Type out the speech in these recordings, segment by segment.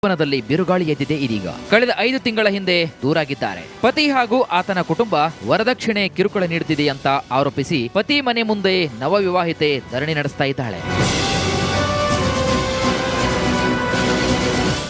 ಜೀವನದಲ್ಲಿ ಬಿರುಗಾಳಿ ಎದ್ದಿದೆ ಇದೀಗ. ಕಳೆದ 5 ತಿಂಗಳ ಹಿಂದೆ ದೂರಾಗಿದ್ದಾರೆ. ಪತಿ ಹಾಗೂ ಆತನ ಕುಟುಂಬ ವರದಕ್ಷಿಣೆ ಕಿರುಕುಳ ನೀಡುತ್ತಿದೆ ಅಂತ ಆರೋಪಿಸಿ ಪತಿ ಮನೆ ಮುಂದೆ ನವವಿವಾಹಿತೆ ಧರಣಿ ನಡೆಸ್ತಾ ಇದ್ದಾಳೆ.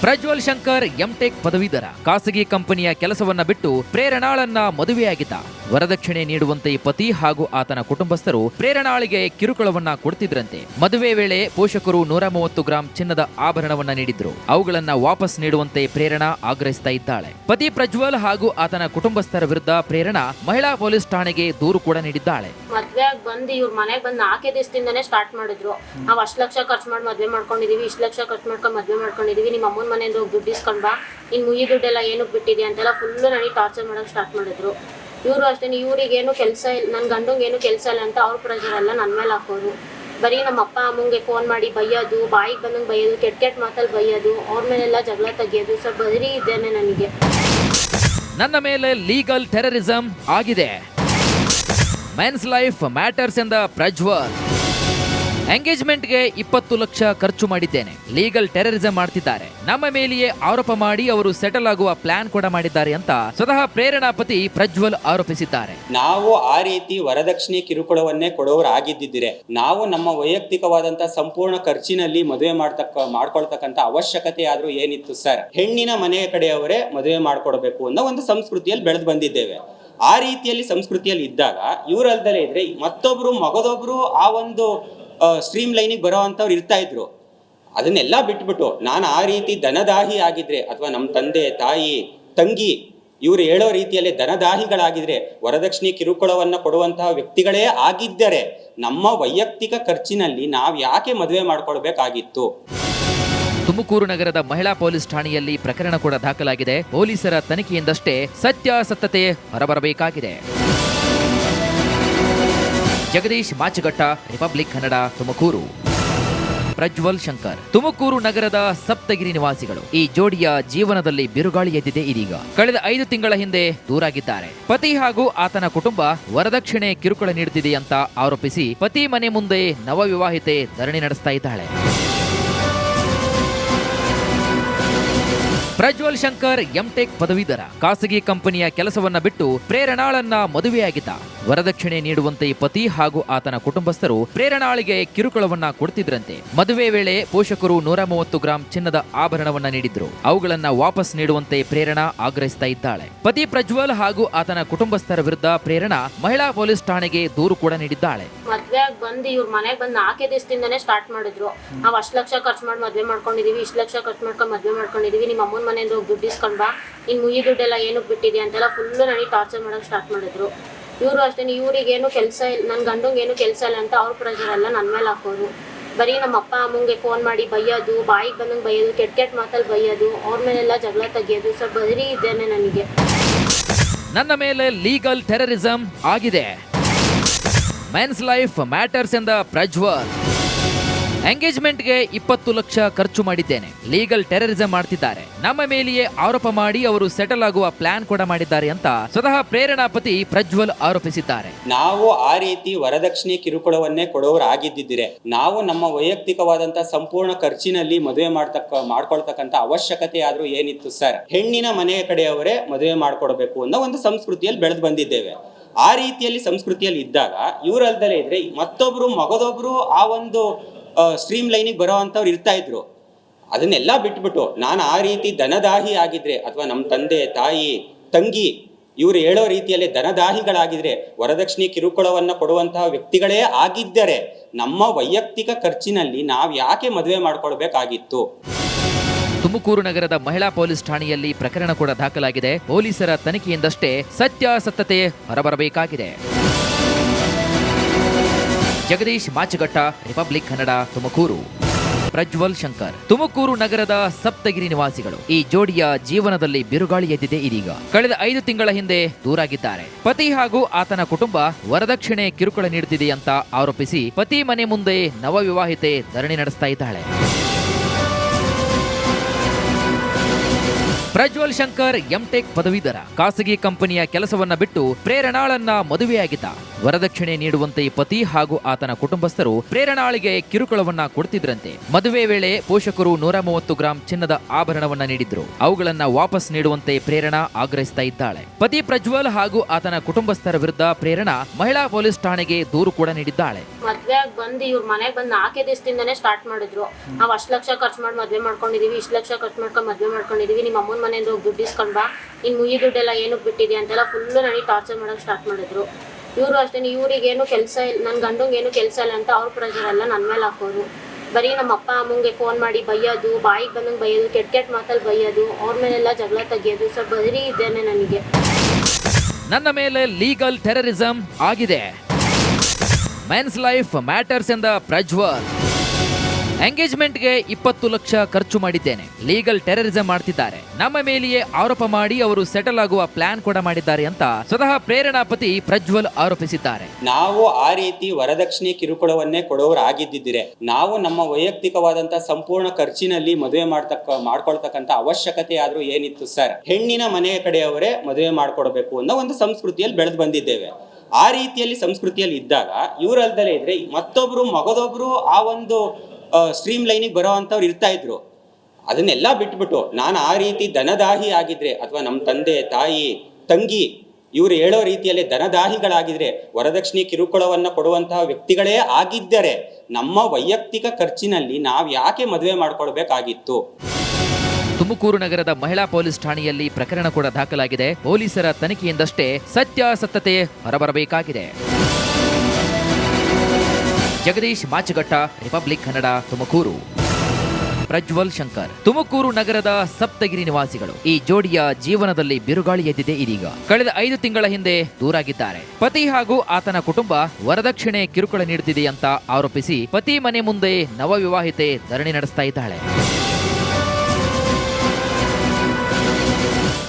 ಪ್ರಜ್ವಲ್ ಶಂಕರ್ ಎಂಟೆಕ್ ಪದವೀಧರ. ಖಾಸಗಿ ಕಂಪನಿಯ ಕೆಲಸವನ್ನ ಬಿಟ್ಟು ಪ್ರೇರಣಾಳನ್ನ ಮದುವೆಯಾಗಿದ್ದ. ವರದಕ್ಷಿಣೆ ನೀಡುವಂತೆ ಪತಿ ಹಾಗೂ ಆತನ ಕುಟುಂಬಸ್ಥರು ಪ್ರೇರಣಾಳಿಗೆ ಕಿರುಕುಳವನ್ನ ಕೊಡ್ತಿದ್ರಂತೆ. ಮದುವೆ ವೇಳೆ ಪೋಷಕರು 130 ಗ್ರಾಂ ಚಿನ್ನದ ಆಭರಣವನ್ನ ನೀಡಿದ್ರು. ಅವುಗಳನ್ನ ವಾಪಸ್ ನೀಡುವಂತೆ ಪ್ರೇರಣಾ ಆಗ್ರಹಿಸ್ತಾ ಇದ್ದಾಳೆ. ಪತಿ ಪ್ರಜ್ವಲ್ ಹಾಗೂ ಆತನ ಕುಟುಂಬಸ್ಥರ ವಿರುದ್ಧ ಪ್ರೇರಣಾ ಮಹಿಳಾ ಪೊಲೀಸ್ ಠಾಣೆಗೆ ದೂರು ಕೂಡ ನೀಡಿದ್ದಾಳೆ. ಮದ್ವೆ ಬಂದು ಇವ್ರ ಮನೆಗೆ ಬಂದು 4 ದಿವಸದಿಂದನೇ ಸ್ಟಾರ್ಟ್ ಮಾಡಿದ್ರು. ನಾವು ಅಷ್ಟು ಲಕ್ಷ ಖರ್ಚು ಮಾಡಿ ಮದ್ವೆ ಮಾಡ್ಕೊಂಡಿದೀವಿ, ಇಷ್ಟು ಲಕ್ಷ ಖರ್ಚು ಮಾಡ್ಕೊಂಡು ಮದ್ವೆ ಮಾಡ್ಕೊಂಡಿದೀವಿ, ನಿಮ್ಮ ಅಮ್ಮನ ಮನೆಯಿಂದ ಹೋಗಿ ದುಡ್ಡು ಇಸ್ಕೊಂಡ್ ಬಾ, ಇನ್ನು ಮುಯಿ ದುಡ್ಡೆಲ್ಲ ಏನಕ್ಕೆ ಬಿಟ್ಟಿದೆ ಅಂತೆಲ್ಲ ಫುಲ್ಲು ನನಗೆ ಟಾರ್ಚರ್ ಮಾಡೋಕೆ ಸ್ಟಾರ್ಟ್ ಮಾಡಿದ್ರು. ಇವರು ಅಷ್ಟೇ, ಇವ್ರಿಗೇನು ಕೆಲಸ ಇಲ್ಲ, ನನ್ನ ಗಂಡಂಗೆ ಏನು ಕೆಲಸ ಇಲ್ಲ ಅಂತ ಅವ್ರ ಪ್ರೆಷರ್ ಎಲ್ಲ ನನ್ನ ಮೇಲೆ ಹಾಕೋರು. ಬರೀ ನಮ್ಮ ಅಪ್ಪ ಅಮ್ಮಂಗೆ ಫೋನ್ ಮಾಡಿ ಬೈಯೋದು, ಬಾಯಿಗೆ ಬಂದಂಗೆ ಬೈಯೋದು, ಕೆಟ್ಟ ಮಾತಲ್ಲಿ ಬೈಯೋದು, ಅವ್ರ ಮೇಲೆಲ್ಲ ಜಗಳ ತೆಗಿಯೋದು. ಸ್ವಲ್ಪ ಬದರಿ ಇದ್ದೇನೆ ನನಗೆ. ನನ್ನ ಮೇಲೆ ಲೀಗಲ್ ಟೆರರಿಸಂ ಆಗಿದೆ. ಮೆನ್ಸ್ ಲೈಫ್ ಮ್ಯಾಟರ್ಸ್ ಎಂದ ಪ್ರಜ್ವಲ್. ಎಂಗೇಜ್ಮೆಂಟ್ಗೆ 20 ಲಕ್ಷ ಖರ್ಚು ಮಾಡಿದ್ದೇನೆ, ಲೀಗಲ್ ಟೆರರಿಸಂ ಮಾಡ್ತಿದ್ದಾರೆ, ನಮ್ಮ ಮೇಲೆಯೇ ಆರೋಪ ಮಾಡಿ ಅವರು ಸೆಟಲ್ ಆಗುವ ಪ್ಲಾನ್ ಕೂಡ ಮಾಡಿದ್ದಾರೆ ಅಂತ ಸ್ವತಃ ಪ್ರೇರಣಾ ಪತಿ ಪ್ರಜ್ವಲ್ ಆರೋಪಿಸಿದ್ದಾರೆ. ನಾವು ಆ ರೀತಿ ವರದಕ್ಷಿಣೆ ಕಿರುಕುಳವನ್ನೇ ಕೊಡೋರಾಗಿದ್ದಿದ್ರೆ ನಾವು ನಮ್ಮ ವೈಯಕ್ತಿಕವಾದಂತಹ ಸಂಪೂರ್ಣ ಖರ್ಚಿನಲ್ಲಿ ಮದುವೆ ಮಾಡ್ಕೊಳ್ತಕ್ಕಂಥ ಅವಶ್ಯಕತೆ ಆದ್ರೂ ಏನಿತ್ತು ಸರ್? ಹೆಣ್ಣಿನ ಮನೆಯ ಕಡೆಯವರೇ ಮದುವೆ ಮಾಡ್ಕೊಡ್ಬೇಕು ಅನ್ನೋ ಒಂದು ಸಂಸ್ಕೃತಿಯಲ್ಲಿ ಬೆಳೆದು ಬಂದಿದ್ದೇವೆ. ಆ ರೀತಿಯಲ್ಲಿ ಸಂಸ್ಕೃತಿಯಲ್ಲಿ ಇದ್ದಾಗ ಇವರಲ್ದಲೇ ಇದ್ರೆ ಮತ್ತೊಬ್ರು ಮಗದೊಬ್ರು ಆ ಒಂದು ಸ್ಟ್ರೀಮ್ ಲೈನಿಗೆ ಬರೋ ಅಂಥವ್ರು ಇರ್ತಾ ಇದ್ರು. ಅದನ್ನೆಲ್ಲ ಬಿಟ್ಬಿಟ್ಟು ನಾನು ಆ ರೀತಿ ಧನದಾಹಿ ಆಗಿದ್ರೆ ಅಥವಾ ನಮ್ಮ ತಂದೆ ತಾಯಿ ತಂಗಿ ಇವರು ಹೇಳೋ ರೀತಿಯಲ್ಲಿ ಧನದಾಹಿಗಳಾಗಿದ್ರೆ, ವರದಕ್ಷಿಣೆ ಕಿರುಕುಳವನ್ನು ಕೊಡುವಂತಹ ವ್ಯಕ್ತಿಗಳೇ ಆಗಿದ್ದರೆ ನಮ್ಮ ವೈಯಕ್ತಿಕ ಖರ್ಚಿನಲ್ಲಿ ನಾವು ಯಾಕೆ ಮದುವೆ ಮಾಡ್ಕೊಳ್ಬೇಕಾಗಿತ್ತು? ತುಮಕೂರು ನಗರದ ಮಹಿಳಾ ಪೊಲೀಸ್ ಠಾಣೆಯಲ್ಲಿ ಪ್ರಕರಣ ಕೂಡ ದಾಖಲಾಗಿದೆ. ಪೊಲೀಸರ ತನಿಖೆಯಿಂದಷ್ಟೇ ಸತ್ಯಾಸತ್ಯತೆ ಹೊರಬರಬೇಕಾಗಿದೆ. ಜಗದೀಶ್ ಮಾಚಗಟ್ಟ, ರಿಪಬ್ಲಿಕ್ ಕನ್ನಡ, ತುಮಕೂರು. ಪ್ರಜ್ವಲ್ ಶಂಕರ್ ತುಮಕೂರು ನಗರದ ಸಪ್ತಗಿರಿ ನಿವಾಸಿಗಳು. ಈ ಜೋಡಿಯ ಜೀವನದಲ್ಲಿ ಬಿರುಗಾಳಿ ಎದ್ದಿದೆ ಇದೀಗ. ಕಳೆದ 5 ತಿಂಗಳ ಹಿಂದೆ ದೂರಾಗಿದ್ದಾರೆ. ಪತಿ ಹಾಗೂ ಆತನ ಕುಟುಂಬ ವರದಕ್ಷಿಣೆ ಕಿರುಕುಳ ನೀಡುತ್ತಿದೆ ಅಂತ ಆರೋಪಿಸಿ ಪತಿ ಮನೆ ಮುಂದೆ ನವವಿವಾಹಿತೆ ಧರಣಿ ನಡೆಸ್ತಾ ಇದ್ದಾಳೆ. ಪ್ರಜ್ವಲ್ ಶಂಕರ್ ಎಂಟೆಕ್ ಪದವೀಧರ. ಖಾಸಗಿ ಕಂಪನಿಯ ಕೆಲಸವನ್ನ ಬಿಟ್ಟು ಪ್ರೇರಣಾಳನ್ನ ಮದುವೆಯಾಗಿದ್ದ. ವರದಕ್ಷಿಣೆ ನೀಡುವಂತೆ ಪತಿ ಹಾಗೂ ಆತನ ಕುಟುಂಬಸ್ಥರು ಪ್ರೇರಣಾಳಿಗೆ ಕಿರುಕುಳವನ್ನ ಕೊಡ್ತಿದ್ರಂತೆ. ಮದುವೆ ವೇಳೆ ಪೋಷಕರು 130 ಗ್ರಾಂ ಚಿನ್ನದ ಆಭರಣವನ್ನ ನೀಡಿದ್ರು. ಅವುಗಳನ್ನ ವಾಪಸ್ ನೀಡುವಂತೆ ಪ್ರೇರಣಾ ಆಗ್ರಹಿಸ್ತಾ ಇದ್ದಾಳೆ. ಪತಿ ಪ್ರಜ್ವಲ್ ಹಾಗೂ ಆತನ ಕುಟುಂಬಸ್ಥರ ವಿರುದ್ಧ ಪ್ರೇರಣಾ ಮಹಿಳಾ ಪೊಲೀಸ್ ಠಾಣೆಗೆ ದೂರು ಕೂಡ ನೀಡಿದ್ದಾಳೆ. ಮದ್ವೆ ಬಂದು ಇವ್ರ ಮನೆಗೆ ಬಂದು 4 ದಿವಸದಿಂದನೇ ಸ್ಟಾರ್ಟ್ ಮಾಡಿದ್ರು. ನಾವು ಅಷ್ಟು ಲಕ್ಷ ಖರ್ಚು ಮಾಡಿ ಮದ್ವೆ ಮಾಡ್ಕೊಂಡಿದೀವಿ, ಇಷ್ಟು ಲಕ್ಷ ಖರ್ಚು ಮಾಡ್ಕೊಂಡು ಮದ್ವೆ ಮಾಡ್ಕೊಂಡಿದೀವಿ, ನಿಮ್ಮ ಅಮ್ಮನ ಮನೆಯಿಂದ ಹೋಗಿ ದುಡ್ಡು ಇಸ್ಕೊಂಡ್ ಬಾ, ಇನ್ನು ಮುಯಿ ದುಡ್ಡೆಲ್ಲ ಏನಕ್ಕೆ ಬಿಟ್ಟಿದೆ ಅಂತೆಲ್ಲ ಫುಲ್ಲು ನನಗೆ ಟಾರ್ಚರ್ ಮಾಡೋಕೆ ಸ್ಟಾರ್ಟ್ ಮಾಡಿದ್ರು. ಇವರು ಅಷ್ಟೇ, ಇವ್ರಿಗೇನು ಕೆಲಸ ಇಲ್ಲ, ನನ್ನ ಗಂಡಂಗೆ ಏನು ಕೆಲಸ ಇಲ್ಲ ಅಂತ ಅವ್ರ ಪ್ರೆಷರ್ ಎಲ್ಲ ನನ್ನ ಮೇಲೆ ಹಾಕೋರು. ಬರೀ ನಮ್ಮ ಅಪ್ಪ ಅಮ್ಮಂಗೆ ಫೋನ್ ಮಾಡಿ ಬೈಯೋದು, ಬಾಯಿಗೆ ಬಂದಂಗೆ ಬೈಯೋದು, ಕೆಟ್ಟ ಮಾತಲ್ಲಿ ಬೈಯೋದು, ಅವ್ರ ಮೇಲೆಲ್ಲ ಜಗಳ ತೆಗಿಯೋದು. ಸ್ವಲ್ಪ ಬದರಿ ಇದ್ದೇನೆ ನನಗೆ. ನನ್ನ ಮೇಲೆ ಲೀಗಲ್ ಟೆರರಿಸಂ ಆಗಿದೆ. ಮೆನ್ಸ್ ಲೈಫ್ ಮ್ಯಾಟರ್ಸ್ ಎಂದ ಪ್ರಜ್ವಲ್. ಎಂಗೇಜ್ಮೆಂಟ್ಗೆ 20 ಲಕ್ಷ ಖರ್ಚು ಮಾಡಿದ್ದೇನೆ, ಲೀಗಲ್ ಟೆರರಿಸಂ ಮಾಡ್ತಿದ್ದಾರೆ, ನಮ್ಮ ಮೇಲೆಯೇ ಆರೋಪ ಮಾಡಿ ಅವರು ಸೆಟಲ್ ಆಗುವ ಪ್ಲಾನ್ ಕೂಡ ಮಾಡಿದ್ದಾರೆ ಅಂತ ಸ್ವತಃ ಪ್ರೇರಣಾ ಪತಿ ಪ್ರಜ್ವಲ್ ಆರೋಪಿಸಿದ್ದಾರೆ. ನಾವು ಆ ರೀತಿ ವರದಕ್ಷಿಣೆ ಕಿರುಕುಳವನ್ನೇ ಕೊಡೋರಾಗಿದ್ದಿದ್ರೆ ನಾವು ನಮ್ಮ ವೈಯಕ್ತಿಕವಾದಂತಹ ಸಂಪೂರ್ಣ ಖರ್ಚಿನಲ್ಲಿ ಮದುವೆ ಮಾಡ್ಕೊಳ್ತಕ್ಕಂಥ ಅವಶ್ಯಕತೆ ಆದ್ರೂ ಏನಿತ್ತು ಸರ್? ಹೆಣ್ಣಿನ ಮನೆಯ ಕಡೆಯವರೇ ಮದುವೆ ಮಾಡ್ಕೊಡ್ಬೇಕು ಅನ್ನೋ ಒಂದು ಸಂಸ್ಕೃತಿಯಲ್ಲಿ ಬೆಳೆದು ಬಂದಿದ್ದೇವೆ. ಆ ರೀತಿಯಲ್ಲಿ ಸಂಸ್ಕೃತಿಯಲ್ಲಿ ಇದ್ದಾಗ ಇವರಲ್ದಲೇ ಇದ್ರೆ ಮತ್ತೊಬ್ರು ಮಗದೊಬ್ರು ಆ ಒಂದು ಸ್ಟ್ರೀಮ್ ಲೈನಿಗೆ ಬರೋ ಅಂಥವ್ರು ಇರ್ತಾ ಇದ್ರು. ಅದನ್ನೆಲ್ಲ ಬಿಟ್ಬಿಟ್ಟು ನಾನು ಆ ರೀತಿ ಧನದಾಹಿ ಆಗಿದ್ರೆ ಅಥವಾ ನಮ್ಮ ತಂದೆ ತಾಯಿ ತಂಗಿ ಇವರು ಹೇಳೋ ರೀತಿಯಲ್ಲಿ ಧನದಾಹಿಗಳಾಗಿದ್ರೆ, ವರದಕ್ಷಿಣೆ ಕಿರುಕುಳವನ್ನು ಕೊಡುವಂತಹ ವ್ಯಕ್ತಿಗಳೇ ಆಗಿದ್ದರೆ ನಮ್ಮ ವೈಯಕ್ತಿಕ ಖರ್ಚಿನಲ್ಲಿ ನಾವು ಯಾಕೆ ಮದುವೆ ಮಾಡ್ಕೊಳ್ಬೇಕಾಗಿತ್ತು? ತುಮಕೂರು ನಗರದ ಮಹಿಳಾ ಪೊಲೀಸ್ ಠಾಣೆಯಲ್ಲಿ ಪ್ರಕರಣ ಕೂಡ ದಾಖಲಾಗಿದೆ. ಪೊಲೀಸರ ತನಿಖೆಯಿಂದಷ್ಟೇ ಸತ್ಯಾಸತ್ಯತೆ ಹೊರಬರಬೇಕಾಗಿದೆ. ಜಗದೀಶ್ ಮಾಚಗಟ್ಟ, ರಿಪಬ್ಲಿಕ್ ಕನ್ನಡ, ತುಮಕೂರು. ಪ್ರಜ್ವಲ್ ಶಂಕರ್ ತುಮಕೂರು ನಗರದ ಸಪ್ತಗಿರಿ ನಿವಾಸಿಗಳು. ಈ ಜೋಡಿಯ ಜೀವನದಲ್ಲಿ ಬಿರುಗಾಳಿ ಎದ್ದಿದೆ ಇದೀಗ. ಕಳೆದ 5 ತಿಂಗಳ ಹಿಂದೆ ದೂರಾಗಿದ್ದಾರೆ. ಪತಿ ಹಾಗೂ ಆತನ ಕುಟುಂಬ ವರದಕ್ಷಿಣೆ ಕಿರುಕುಳ ನೀಡುತ್ತಿದೆ ಅಂತ ಆರೋಪಿಸಿ ಪತಿ ಮನೆ ಮುಂದೆ ನವವಿವಾಹಿತೆ ಧರಣಿ ನಡೆಸ್ತಾ ಇದ್ದಾಳೆ. ಪ್ರಜ್ವಲ್ ಶಂಕರ್ ಎಂಟೆಕ್ ಪದವೀಧರ ಖಾಸಗಿ ಕಂಪನಿಯ ಕೆಲಸವನ್ನ ಬಿಟ್ಟು ಪ್ರೇರಣಾಳನ್ನ ಮದುವೆಯಾಗಿದ್ದ. ವರದಕ್ಷಿಣೆ ನೀಡುವಂತೆ ಪತಿ ಹಾಗೂ ಆತನ ಕುಟುಂಬಸ್ಥರು ಪ್ರೇರಣಾಳಿಗೆ ಕಿರುಕುಳವನ್ನ ಕೊಡ್ತಿದ್ರಂತೆ. ಮದುವೆ ವೇಳೆ ಪೋಷಕರು 130 ಗ್ರಾಂ ಚಿನ್ನದ ಆಭರಣವನ್ನ ನೀಡಿದ್ರು. ಅವುಗಳನ್ನ ವಾಪಸ್ ನೀಡುವಂತೆ ಪ್ರೇರಣಾ ಆಗ್ರಹಿಸ್ತಾ ಇದ್ದಾಳೆ. ಪತಿ ಪ್ರಜ್ವಲ್ ಹಾಗೂ ಆತನ ಕುಟುಂಬಸ್ಥರ ವಿರುದ್ಧ ಪ್ರೇರಣಾ ಮಹಿಳಾ ಪೊಲೀಸ್ ಠಾಣೆಗೆ ದೂರು ಕೂಡ ನೀಡಿದ್ದಾಳೆ. ಮದ್ವೆ ಆಗಿ ಬಂದು ಇವ್ರ ಮನೆಗೆ ಬಂದು 4 ದಿವಸದಿಂದನೇ ಸ್ಟಾರ್ಟ್ ಮಾಡಿದ್ರು. ನಾವು ಅಷ್ಟು ಲಕ್ಷ ಖರ್ಚು ಮಾಡಿ ಮದ್ವೆ ಮಾಡ್ಕೊಂಡಿದೀವಿ, ಇಷ್ಟು ಲಕ್ಷ ಖರ್ಚು ಮಾಡ್ಕೊಂಡು ಮದ್ವೆ ಮಾಡ್ಕೊಂಡಿದೀವಿ, ನಿಮ್ಮ ಅಮ್ಮನ ಮನೆಯಿಂದ ಹೋಗಿ ದುಡ್ಡು ಇಸ್ಕೊಂಡ್ ಬಾ, ಇನ್ನು ಮುಯಿ ದುಡ್ಡೆಲ್ಲ ಏನಕ್ಕೆ ಬಿಟ್ಟಿದೆ ಅಂತೆಲ್ಲ ಫುಲ್ಲು ನನಗೆ ಟಾರ್ಚರ್ ಮಾಡೋಕೆ ಸ್ಟಾರ್ಟ್ ಮಾಡಿದ್ರು. ಇವರು ಅಷ್ಟೇ, ಇವ್ರಿಗೇನು ಕೆಲಸ ಇಲ್ಲ, ನನ್ನ ಗಂಡಂಗೆ ಏನು ಕೆಲಸ ಇಲ್ಲ ಅಂತ ಅವ್ರ ಪ್ರೆಷರ್ ಎಲ್ಲ ನನ್ನ ಮೇಲೆ ಹಾಕೋರು. ಬರೀ ನಮ್ಮ ಅಪ್ಪ ಅಮ್ಮಂಗೆ ಫೋನ್ ಮಾಡಿ ಬೈಯೋದು, ಬಾಯಿಗೆ ಬಂದಂಗೆ ಬೈಯೋದು, ಕೆಟ್ಟ ಮಾತಲ್ಲಿ ಬೈಯೋದು, ಅವ್ರ ಮೇಲೆಲ್ಲ ಜಗಳ ತೆಗಿಯೋದು. ಸ್ವಲ್ಪ ಬರೀ ಇದ್ದೇನೆ ನನಗೆ. ನನ್ನ ಮೇಲೆ ಲೀಗಲ್ ಟೆರರಿಸಂ ಆಗಿದೆ. ಮೆನ್ಸ್ ಲೈಫ್ ಮ್ಯಾಟರ್ಸ್ ಎಂದ ಪ್ರಜ್ವಲ್. ಎಂಗೇಜ್ಮೆಂಟ್ಗೆ 20 ಲಕ್ಷ ಖರ್ಚು ಮಾಡಿದ್ದೇನೆ, ಲೀಗಲ್ ಟೆರರಿಸಂ ಮಾಡ್ತಿದ್ದಾರೆ, ನಮ್ಮ ಮೇಲೆಯೇ ಆರೋಪ ಮಾಡಿ ಅವರು ಸೆಟಲ್ ಆಗುವ ಪ್ಲಾನ್ ಕೂಡ ಮಾಡಿದ್ದಾರೆ ಅಂತ ಸ್ವತಃ ಪ್ರೇರಣಾ ಪತಿ ಪ್ರಜ್ವಲ್ ಆರೋಪಿಸಿದ್ದಾರೆ. ನಾವು ಆ ರೀತಿ ವರದಕ್ಷಿಣೆ ಕಿರುಕುಳವನ್ನೇ ಕೊಡೋರಾಗಿದ್ದಿದ್ರೆ ನಾವು ನಮ್ಮ ವೈಯಕ್ತಿಕವಾದಂತಹ ಸಂಪೂರ್ಣ ಖರ್ಚಿನಲ್ಲಿ ಮದುವೆ ಮಾಡ್ಕೊಳ್ತಕ್ಕಂಥ ಅವಶ್ಯಕತೆ ಆದ್ರೂ ಏನಿತ್ತು ಸರ್? ಹೆಣ್ಣಿನ ಮನೆಯ ಕಡೆಯವರೇ ಮದುವೆ ಮಾಡ್ಕೊಡ್ಬೇಕು ಅನ್ನೋ ಒಂದು ಸಂಸ್ಕೃತಿಯಲ್ಲಿ ಬೆಳೆದು ಬಂದಿದ್ದೇವೆ. ಆ ರೀತಿಯಲ್ಲಿ ಸಂಸ್ಕೃತಿಯಲ್ಲಿ ಇದ್ದಾಗ ಇವರಲ್ದಲೇ ಇದ್ರೆ ಮತ್ತೊಬ್ರು ಮಗದೊಬ್ರು ಆ ಒಂದು ಸ್ಟ್ರೀಮ್ ಲೈನಿಗೆ ಬರೋ ಅಂಥವ್ರು ಇರ್ತಾ ಇದ್ರು. ಅದನ್ನೆಲ್ಲ ಬಿಟ್ಬಿಟ್ಟು ನಾನು ಆ ರೀತಿ ದನದಾಹಿ ಆಗಿದ್ರೆ ಅಥವಾ ನಮ್ಮ ತಂದೆ ತಾಯಿ ತಂಗಿ ಇವರು ಹೇಳೋ ರೀತಿಯಲ್ಲಿ ದನದಾಹಿಗಳಾಗಿದ್ರೆ, ವರದಕ್ಷಿಣೆ ಕಿರುಕುಳವನ್ನು ಕೊಡುವಂತಹ ವ್ಯಕ್ತಿಗಳೇ ಆಗಿದ್ದರೆ ನಮ್ಮ ವೈಯಕ್ತಿಕ ಖರ್ಚಿನಲ್ಲಿ ನಾವು ಯಾಕೆ ಮದುವೆ ಮಾಡ್ಕೊಳ್ಬೇಕಾಗಿತ್ತು? ತುಮಕೂರು ನಗರದ ಮಹಿಳಾ ಪೊಲೀಸ್ ಠಾಣೆಯಲ್ಲಿ ಪ್ರಕರಣ ಕೂಡ ದಾಖಲಾಗಿದೆ. ಪೊಲೀಸರ ತನಿಖೆಯಿಂದಷ್ಟೇ ಸತ್ಯಾಸತ್ಯತೆ ಹೊರಬರಬೇಕಾಗಿದೆ. ಜಗದೀಶ್ ಮಾಚಗಟ್ಟ, ರಿಪಬ್ಲಿಕ್ ಕನ್ನಡ, ತುಮಕೂರು. ಪ್ರಜ್ವಲ್ ಶಂಕರ್ ತುಮಕೂರು ನಗರದ ಸಪ್ತಗಿರಿ ನಿವಾಸಿಗಳು. ಈ ಜೋಡಿಯ ಜೀವನದಲ್ಲಿ ಬಿರುಗಾಳಿ ಎದ್ದಿದೆ ಇದೀಗ. ಕಳೆದ 5 ತಿಂಗಳ ಹಿಂದೆ ದೂರಾಗಿದ್ದಾರೆ. ಪತಿ ಹಾಗೂ ಆತನ ಕುಟುಂಬ ವರದಕ್ಷಿಣೆ ಕಿರುಕುಳ ನೀಡುತ್ತಿದೆ ಅಂತ ಆರೋಪಿಸಿ ಪತಿ ಮನೆ ಮುಂದೆ ನವವಿವಾಹಿತೆ ಧರಣಿ ನಡೆಸ್ತಾ ಇದ್ದಾಳೆ.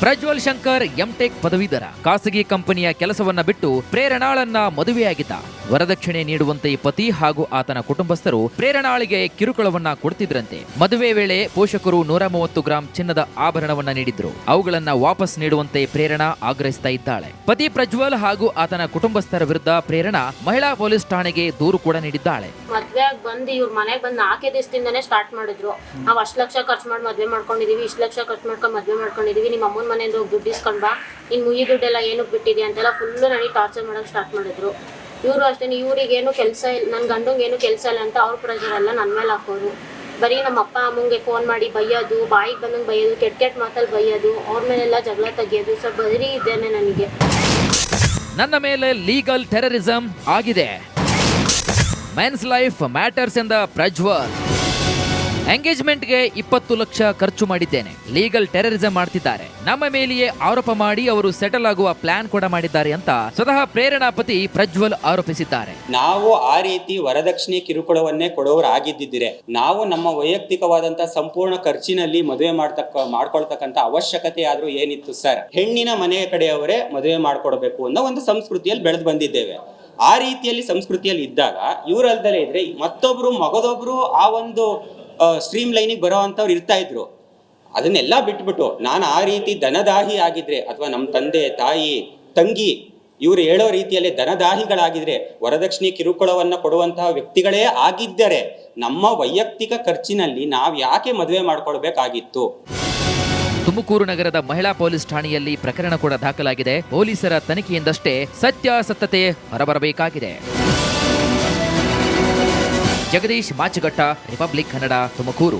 ಪ್ರಜ್ವಲ್ ಶಂಕರ್ ಎಂಟೆಕ್ ಪದವೀಧರ ಖಾಸಗಿ ಕಂಪನಿಯ ಕೆಲಸವನ್ನ ಬಿಟ್ಟು ಪ್ರೇರಣಾಳನ್ನ ಮದುವೆಯಾಗಿದ್ದ. ವರದಕ್ಷಿಣೆ ನೀಡುವಂತೆ ಪತಿ ಹಾಗೂ ಆತನ ಕುಟುಂಬಸ್ಥರು ಪ್ರೇರಣಾಳಿಗೆ ಕಿರುಕುಳವನ್ನ ಕೊಡ್ತಿದ್ರಂತೆ. ಮದುವೆ ವೇಳೆ ಪೋಷಕರು 130 ಗ್ರಾಂ ಚಿನ್ನದ ಆಭರಣವನ್ನ ನೀಡಿದ್ರು. ಅವುಗಳನ್ನ ವಾಪಸ್ ನೀಡುವಂತೆ ಪ್ರೇರಣಾ ಆಗ್ರಹಿಸ್ತಾ ಇದ್ದಾಳೆ. ಪತಿ ಪ್ರಜ್ವಲ್ ಹಾಗೂ ಆತನ ಕುಟುಂಬಸ್ಥರ ವಿರುದ್ಧ ಪ್ರೇರಣಾ ಮಹಿಳಾ ಪೊಲೀಸ್ ಠಾಣೆಗೆ ದೂರು ಕೂಡ ನೀಡಿದ್ದಾಳೆ. ಮದ್ವೆ ಆಗಿ ಬಂದು ಇವ್ರ ಮನೆಗೆ ಬಂದು 4 ದಿವಸದಿಂದನೇ ಸ್ಟಾರ್ಟ್ ಮಾಡಿದ್ರು. ನಾವು ಅಷ್ಟು ಲಕ್ಷ ಖರ್ಚು ಮಾಡಿ ಮದ್ವೆ ಮಾಡ್ಕೊಂಡಿದೀವಿ, ಇಷ್ಟು ಲಕ್ಷ ಖರ್ಚು ಮಾಡ್ಕೊಂಡು ಮದ್ವೆ ಮಾಡ್ಕೊಂಡಿದೀವಿ, ನಿಮ್ಮ ಅಮ್ಮನ ಮನೆಯಿಂದ ಹೋಗಿ ದುಡ್ಡು ಇಸ್ಕೊಂಡ್ ಬಾ, ಇನ್ನು ಮುಯಿ ದುಡ್ಡೆಲ್ಲ ಏನಕ್ಕೆ ಬಿಟ್ಟಿದೆ ಅಂತೆಲ್ಲ ಫುಲ್ಲು ನನಗೆ ಟಾರ್ಚರ್ ಮಾಡೋಕೆ ಸ್ಟಾರ್ಟ್ ಮಾಡಿದ್ರು. ಇವರು ಅಷ್ಟೇ, ಇವ್ರಿಗೇನು ಕೆಲಸ ಇಲ್ಲ, ನನ್ನ ಗಂಡಂಗೆ ಏನು ಕೆಲಸ ಇಲ್ಲ ಅಂತ ಅವ್ರ ಪ್ರೆಷರ್ ಎಲ್ಲ ನನ್ನ ಮೇಲೆ ಹಾಕೋರು. ಬರೀ ನಮ್ಮ ಅಪ್ಪ ಅಮ್ಮಂಗೆ ಫೋನ್ ಮಾಡಿ ಬೈಯೋದು, ಬಾಯಿಗೆ ಬಂದಂಗೆ ಬೈಯೋದು, ಕೆಟ್ಟ ಮಾತಲ್ಲಿ ಬೈಯೋದು, ಅವ್ರ ಮೇಲೆಲ್ಲ ಜಗಳ ತೆಗಿಯೋದು. ಸ್ವಲ್ಪ ಬರೀ ಇದ್ದೇನೆ ನನಗೆ. ನನ್ನ ಮೇಲೆ ಲೀಗಲ್ ಟೆರರಿಸಂ ಆಗಿದೆ. ಮೆನ್ಸ್ ಲೈಫ್ ಮ್ಯಾಟರ್ಸ್ ಎಂದ ಪ್ರಜ್ವಲ್. ಎಂಗೇಜ್ಮೆಂಟ್ಗೆ 20 ಲಕ್ಷ ಖರ್ಚು ಮಾಡಿದ್ದೇನೆ, ಲೀಗಲ್ ಟೆರರಿಸಂ ಮಾಡ್ತಿದ್ದಾರೆ, ನಮ್ಮ ಮೇಲೆಯೇ ಆರೋಪ ಮಾಡಿ ಅವರು ಸೆಟಲ್ ಆಗುವ ಪ್ಲಾನ್ ಕೂಡ ಮಾಡಿದ್ದಾರೆ ಅಂತ ಸ್ವತಃ ಪ್ರೇರಣಾ ಪತಿ ಪ್ರಜ್ವಲ್ ಆರೋಪಿಸಿದ್ದಾರೆ. ನಾವು ಆ ರೀತಿ ವರದಕ್ಷಿಣೆ ಕಿರುಕುಳವನ್ನೇ ಕೊಡೋರಾಗಿದ್ದಿದ್ರೆ ನಾವು ನಮ್ಮ ವೈಯಕ್ತಿಕವಾದಂತಹ ಸಂಪೂರ್ಣ ಖರ್ಚಿನಲ್ಲಿ ಮದುವೆ ಮಾಡ್ಕೊಳ್ತಕ್ಕಂಥ ಅವಶ್ಯಕತೆ ಆದ್ರೂ ಏನಿತ್ತು ಸರ್? ಹೆಣ್ಣಿನ ಮನೆಯ ಕಡೆಯವರೇ ಮದುವೆ ಮಾಡ್ಕೊಡ್ಬೇಕು ಅನ್ನೋ ಒಂದು ಸಂಸ್ಕೃತಿಯಲ್ಲಿ ಬೆಳೆದು ಬಂದಿದ್ದೇವೆ. ಆ ರೀತಿಯಲ್ಲಿ ಸಂಸ್ಕೃತಿಯಲ್ಲಿ ಇದ್ದಾಗ ಇವರಲ್ದಲೇ ಇದ್ರೆ ಮತ್ತೊಬ್ರು ಮಗದೊಬ್ರು ಆ ಒಂದು ಸ್ಟ್ರೀಮ್ ಲೈನಿಗೆ ಬರೋ ಅಂಥವ್ರು ಇರ್ತಾ ಇದ್ರು. ಅದನ್ನೆಲ್ಲ ಬಿಟ್ಬಿಟ್ಟು ನಾನು ಆ ರೀತಿ ದನದಾಹಿ ಆಗಿದ್ರೆ ಅಥವಾ ನಮ್ಮ ತಂದೆ ತಾಯಿ ತಂಗಿ ಇವರು ಹೇಳೋ ರೀತಿಯಲ್ಲಿ ದನದಾಹಿಗಳಾಗಿದ್ರೆ, ವರದಕ್ಷಿಣೆ ಕಿರುಕುಳವನ್ನು ಕೊಡುವಂತಹ ವ್ಯಕ್ತಿಗಳೇ ಆಗಿದ್ದರೆ ನಮ್ಮ ವೈಯಕ್ತಿಕ ಖರ್ಚಿನಲ್ಲಿ ನಾವು ಯಾಕೆ ಮದುವೆ ಮಾಡ್ಕೊಳ್ಬೇಕಾಗಿತ್ತು? ತುಮಕೂರು ನಗರದ ಮಹಿಳಾ ಪೊಲೀಸ್ ಠಾಣೆಯಲ್ಲಿ ಪ್ರಕರಣ ಕೂಡ ದಾಖಲಾಗಿದೆ. ಪೊಲೀಸರ ತನಿಖೆಯಿಂದಷ್ಟೇ ಸತ್ಯಾಸತ್ಯತೆ ಹೊರಬರಬೇಕಾಗಿದೆ. ಜಗದೀಶ್ ಮಾಚಗಟ್ಟ, ರಿಪಬ್ಲಿಕ್ ಕನ್ನಡ, ತುಮಕೂರು.